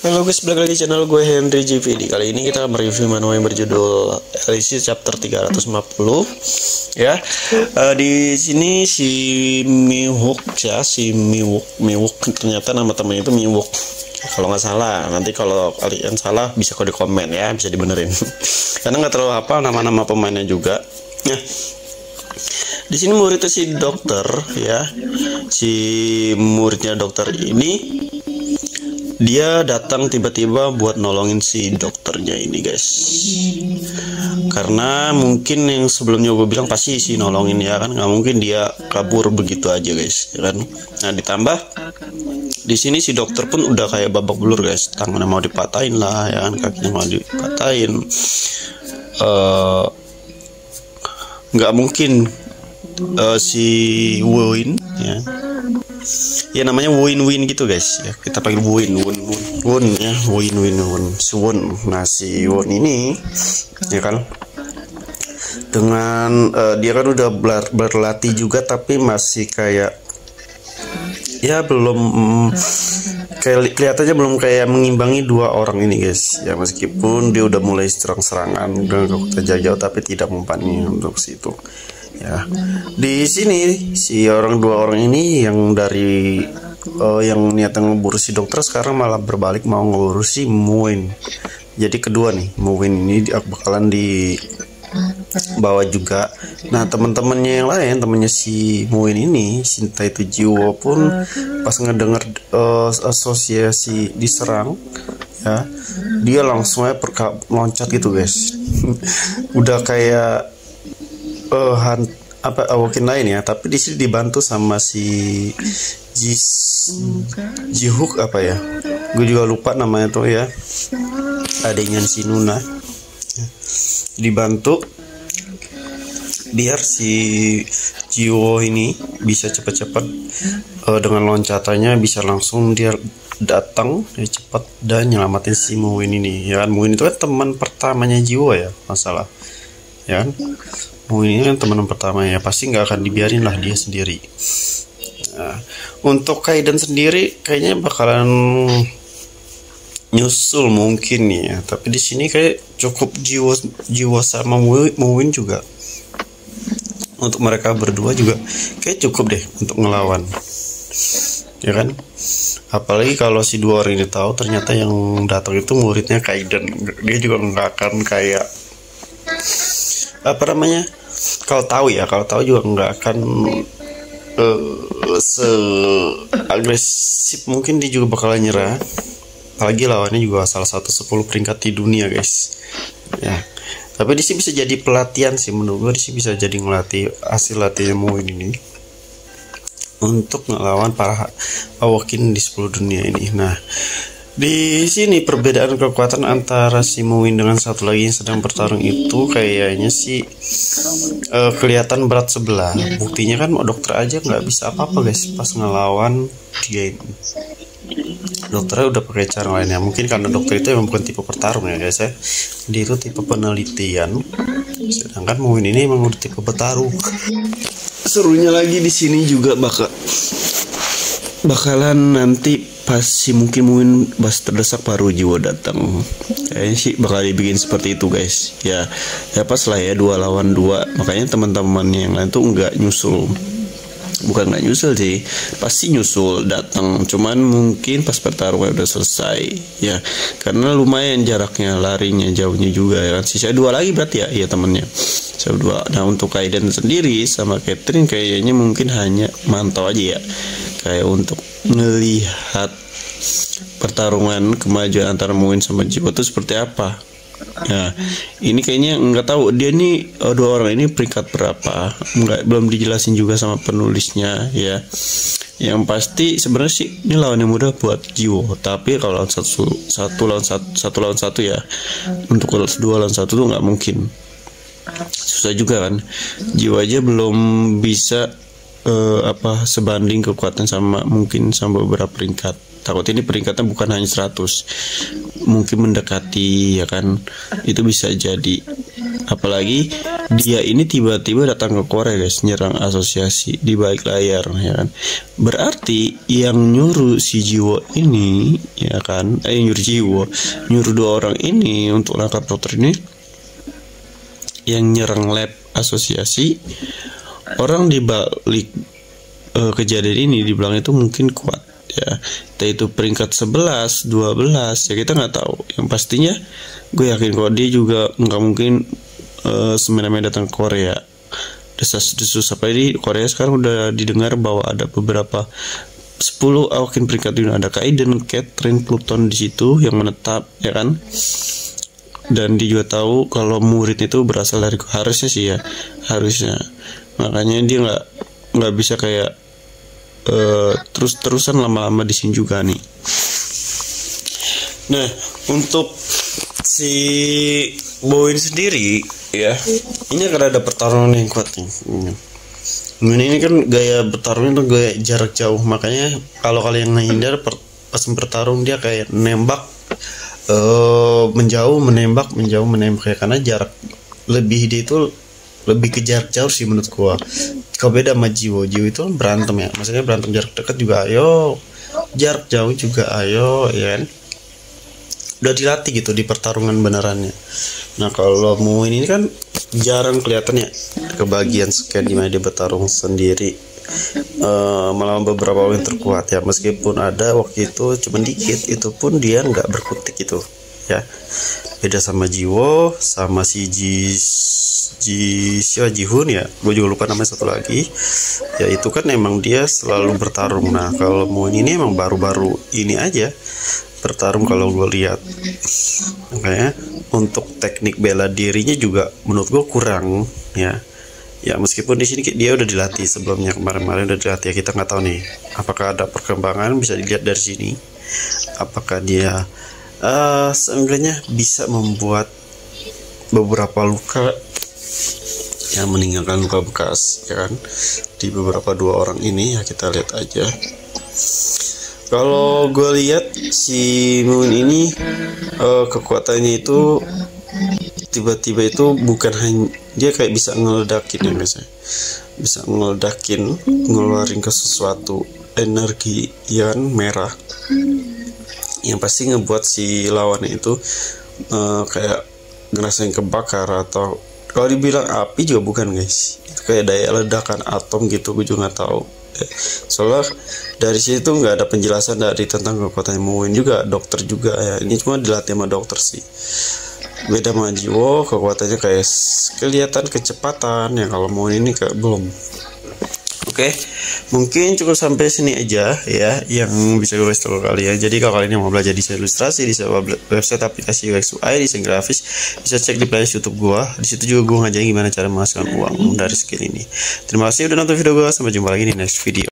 Halo guys, balik lagi channel gue Henry JVD. Kali ini kita mereview manual yang berjudul LEC chapter 350 ya. Di sini si Miwook ya, Miwook ternyata nama temannya itu Miwook. Kalau nggak salah, nanti kalau kalian salah bisa kode komen ya, bisa dibenerin. Karena nggak terlalu hafal nama-nama pemainnya juga. Nah, di sini muridnya si dokter ya, si muridnya dokter ini dia datang tiba-tiba buat nolongin si dokternya ini guys, karena mungkin yang sebelumnya gue bilang pasti si nolongin ya kan, nggak mungkin dia kabur begitu aja guys ya kan. Nah ditambah di sini si dokter pun udah kayak babak belur guys, tangannya mau dipatahin lah ya kan, kakinya mau dipatahin. Nggak mungkin si Win ya namanya win gitu guys ya, kita panggil win ya, win Suwon. Nah si Won ini ya kan, dengan dia kan udah berlatih juga tapi masih kayak ya belum kelihatannya belum kayak mengimbangi dua orang ini guys ya, meskipun dia udah mulai serang-serangan dengan kekuatan jauh tapi tidak mempunyai untuk situ ya. Di sini si dua orang ini yang dari yang niatnya ngeburu si dokter sekarang malah berbalik mau ngeburu si Muin. Jadi kedua nih, Muin ini bakalan dibawa juga. Nah teman-temannya yang lain, temannya si Muin ini, Sinta itu Jiwo pun pas ngedenger asosiasi diserang ya, dia langsung aja loncat gitu guys. Udah kayak Awokin lain ya, tapi di sini dibantu sama si Jihook apa ya, gue juga lupa namanya tuh ya, adanya si Nuna, dibantu biar si Jiwo ini bisa cepat-cepat dengan loncatannya bisa langsung dia datang cepat dan nyelamatin si Muin ini ya kan. Muin itu kan teman pertamanya Jiwo ya, masalah ya kan. Ini kan teman pertama ya, pasti nggak akan dibiarin lah dia sendiri. Nah, untuk Kaiden sendiri kayaknya bakalan nyusul mungkin ya, tapi di sini kayak cukup jiwa sama Muin juga. Untuk mereka berdua juga kayak cukup deh untuk ngelawan ya kan. Apalagi kalau si dua orang ini tahu ternyata yang datang itu muridnya Kaiden, dia juga nggak akan kayak apa namanya, kalau tahu juga nggak akan se agresif, mungkin dia juga bakalan nyerah. Apalagi lawannya juga salah satu 10 peringkat di dunia guys ya. Tapi di sini bisa jadi pelatihan sih menurut gue, di sini bisa jadi ngelatih hasil latihan Muin ini untuk ngelawan para Awokin di 10 dunia ini. Nah di sini perbedaan kekuatan antara si Muin dengan satu lagi yang sedang bertarung itu kayaknya sih kelihatan berat sebelah. Buktinya kan dokter aja nggak bisa apa-apa guys pas ngelawan dia ini. Dokternya udah pakai cara lainnya, mungkin karena dokter itu emang bukan tipe pertarung ya guys ya, dia itu tipe penelitian, sedangkan Muin ini emang udah tipe petarung. Serunya lagi di sini juga bakalan nanti pas si mungkin pas terdesak baru Jiwo datang, kayaknya sih bakal dibikin seperti itu guys ya pas lah ya 2 lawan 2, makanya teman-teman yang lain tuh nggak nyusul, bukan nggak nyusul sih, pasti nyusul datang, cuman mungkin pas pertarungan udah selesai ya, karena lumayan jaraknya, larinya jauhnya juga ya kan. Sisa 2 lagi berarti ya temennya, sisa 2. Nah untuk Kaiden sendiri sama Catherine kayaknya mungkin hanya mantau aja ya, kayak untuk melihat pertarungan kemajuan antara Muin sama Jiwo itu seperti apa. Nah ini kayaknya nggak tahu dia nih 2 orang ini peringkat berapa, belum dijelasin juga sama penulisnya ya. Yang pasti sebenarnya sih ini lawan yang mudah buat Jiwo, tapi kalau lawan satu lawan satu ya, untuk 2 lawan 1 tuh nggak mungkin, susah juga kan. Jiwo aja belum bisa sebanding kekuatan sama mungkin sama beberapa peringkat. Takut ini peringkatnya bukan hanya 100, mungkin mendekati ya kan, itu bisa jadi Apalagi dia ini tiba-tiba datang ke Korea guys, nyerang asosiasi di balik layar ya kan. Berarti yang nyuruh si Jiwo ini ya kan, nyuruh dua orang ini untuk nangkap dokter ini, yang nyerang lab asosiasi, orang di balik kejadian ini dibilang itu mungkin kuat ya, entah itu peringkat 11, 12 ya, kita nggak tahu. Yang pastinya gue yakin kalau dia juga nggak mungkin semena-mena datang ke Korea. Desas-desus apa ini, Korea sekarang udah didengar bahwa ada beberapa 10 awakin peringkat dunia, ada Kaiden, Catherine, Pluton di situ yang menetap ya kan. Dan dia juga tahu kalau murid itu berasal dari, harusnya sih ya, harusnya, makanya dia nggak bisa kayak terus-terusan lama-lama di sini juga nih. Nah, untuk si Bowen sendiri ya, ini akan ada pertarungan yang kuat nih. Ini kan gaya bertarungnya tuh gaya jarak jauh, makanya kalau kalian menghindar pas bertarung dia kayak nembak menjauh, menembak ya, karena jarak lebih, dia itu lebih ke jarak jauh sih menurut gua. Kalau beda sama Jiwo itu kan berantem ya, maksudnya berantem jarak dekat juga ayo, jarak jauh juga ayo ya kan, udah dilatih gitu di pertarungan benerannya. Nah kalau Muin ini kan jarang kelihatan ya kebagian sekian dimana dia bertarung sendiri melawan beberapa orang terkuat ya, meskipun ada waktu itu cuma dikit, itu pun dia nggak berkutik gitu ya. Beda sama Jiwo, sama si Jihun ya, gue juga lupa namanya satu lagi ya, itu kan emang dia selalu bertarung. Nah kalau Muin ini emang baru-baru ini aja bertarung kalau gue lihat, makanya untuk teknik bela dirinya juga menurut gue kurang ya. Ya meskipun di sini dia udah dilatih sebelumnya, kemarin udah dilatih ya, kita nggak tahu nih apakah ada perkembangan, bisa dilihat dari sini apakah dia seenggaknya bisa membuat beberapa luka yang meninggalkan luka bekas ya kan di beberapa dua orang ini ya, kita lihat aja. Kalau gue lihat si Moon ini kekuatannya itu tiba-tiba itu bukan hanya dia kayak bisa ngeledakin ya guys ya, bisa ngeledakin, ngeluarin ke sesuatu energi yang merah yang pasti ngebuat si lawannya itu kayak ngerasain kebakar, atau kalau dibilang api juga bukan guys, itu kayak daya ledakan atom gitu, gue juga nggak tahu. Soalnya dari situ nggak ada penjelasan dari tentang kekuatan Muin juga, dokter juga ya, ini cuma dilatih sama dokter sih. Beda sama Jiwo, kekuatannya kayak kelihatan kecepatan ya, kalau Muin ini kayak belum. Oke, mungkin cukup sampai sini aja ya yang bisa gue kasih tahu ke kalian. Jadi kalau kalian yang mau belajar desain ilustrasi di sebuah website aplikasi UX UI desain grafis, bisa cek di playlist YouTube gue. Di situ juga gue ngajarin gimana cara menghasilkan uang dari skill ini. Terima kasih udah nonton video gue, sampai jumpa lagi di next video.